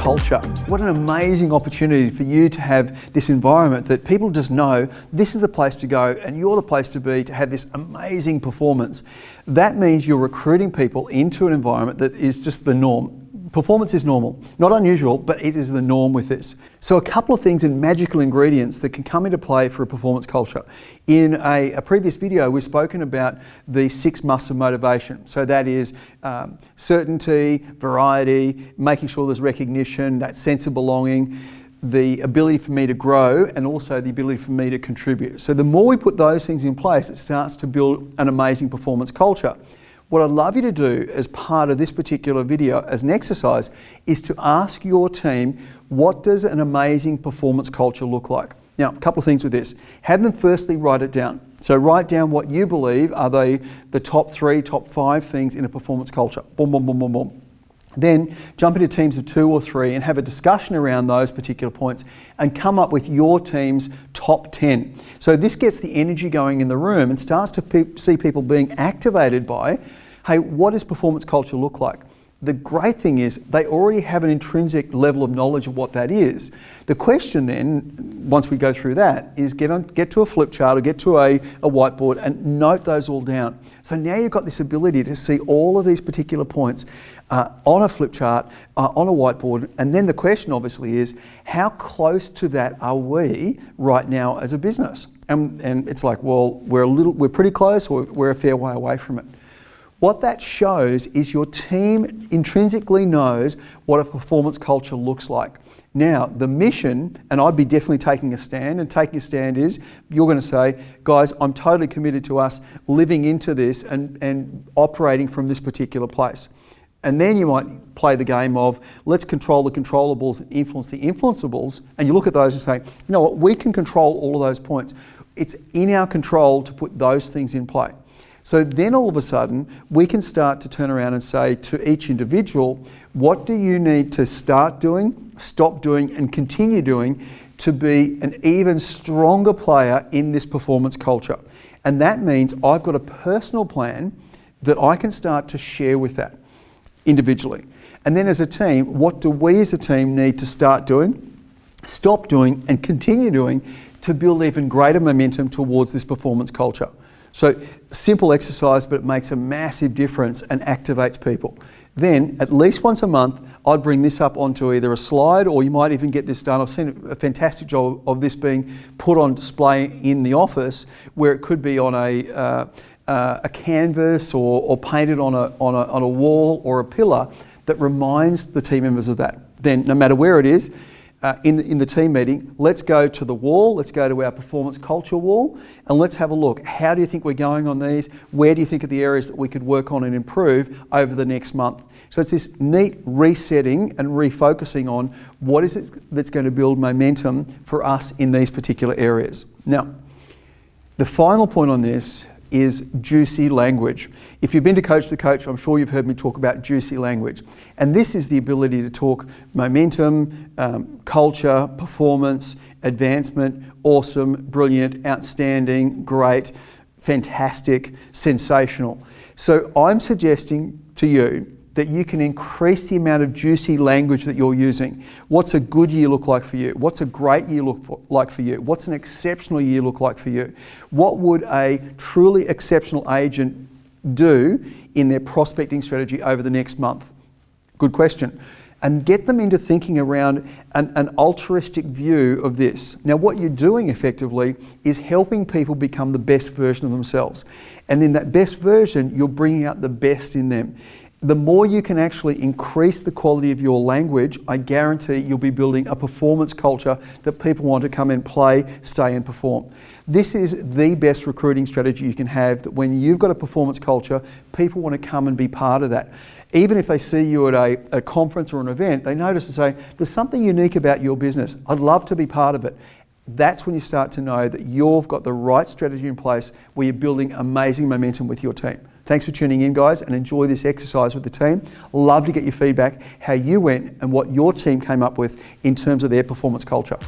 culture. What an amazing opportunity for you to have this environment that people just know this is the place to go and you're the place to be to have this amazing performance. That means you're recruiting people into an environment that is just the norm. Performance is normal. Not unusual, but it is the norm with this. So a couple of things and magical ingredients that can come into play for a performance culture. In a previous video, we've spoken about the 6 musts of motivation. So that is certainty, variety, making sure there's recognition, that sense of belonging, the ability for me to grow, and also the ability for me to contribute. So the more we put those things in place, it starts to build an amazing performance culture. What I'd love you to do as part of this particular video as an exercise is to ask your team, what does an amazing performance culture look like? Now, a couple of things with this. Have them firstly write it down. So write down what you believe are the top 3, top 5 things in a performance culture. Boom, boom, boom, boom, boom. Then jump into teams of 2 or 3 and have a discussion around those particular points and come up with your team's top 10. So this gets the energy going in the room and starts to see people being activated by, hey, what does performance culture look like? The great thing is they already have an intrinsic level of knowledge of what that is. The question then, once we go through that, is get to a flip chart or get to a whiteboard and note those all down. So now you've got this ability to see all of these particular points on a flip chart, on a whiteboard, and then the question obviously is, how close to that are we right now as a business? And it's like, well, we're pretty close, or we're a fair way away from it. What that shows is your team intrinsically knows what a performance culture looks like. Now, the mission, and I'd be definitely taking a stand, and taking a stand is, you're going to say, guys, I'm totally committed to us living into this and operating from this particular place. And then you might play the game of, let's control the controllables and influence the influenceables, and you look at those and say, you know what, we can control all of those points. It's in our control to put those things in play. So then all of a sudden, we can start to turn around and say to each individual, what do you need to start doing, stop doing, and continue doing to be an even stronger player in this performance culture? And that means I've got a personal plan that I can start to share with that individually. And then as a team, what do we as a team need to start doing, stop doing, and continue doing to build even greater momentum towards this performance culture? So simple exercise, but it makes a massive difference and activates people. Then, at least once a month, I'd bring this up onto either a slide, or you might even get this done. I've seen a fantastic job of this being put on display in the office, where it could be on a canvas or painted on a wall or a pillar that reminds the team members of that. Then, no matter where it is, in the team meeting, let's go to the wall, let's go to our performance culture wall, and let's have a look. How do you think we're going on these? Where do you think are the areas that we could work on and improve over the next month? So it's this neat resetting and refocusing on what is it that's going to build momentum for us in these particular areas. Now, the final point on this is juicy language. If you've been to Coach the Coach, I'm sure you've heard me talk about juicy language. And this is the ability to talk momentum, culture, performance, advancement, awesome, brilliant, outstanding, great, fantastic, sensational. So I'm suggesting to you that you can increase the amount of juicy language that you're using. What's a good year look like for you? What's a great year look like for you? What's an exceptional year look like for you? What would a truly exceptional agent do in their prospecting strategy over the next month? Good question. And get them into thinking around an altruistic view of this. Now, what you're doing effectively is helping people become the best version of themselves. And in that best version, you're bringing out the best in them. The more you can actually increase the quality of your language, I guarantee you'll be building a performance culture that people want to come and play, stay and perform. This is the best recruiting strategy you can have, that when you've got a performance culture, people want to come and be part of that. Even if they see you at a conference or an event, they notice and say, there's something unique about your business. I'd love to be part of it. That's when you start to know that you've got the right strategy in place where you're building amazing momentum with your team. Thanks for tuning in, guys, and enjoy this exercise with the team. Love to get your feedback, how you went and what your team came up with in terms of their performance culture.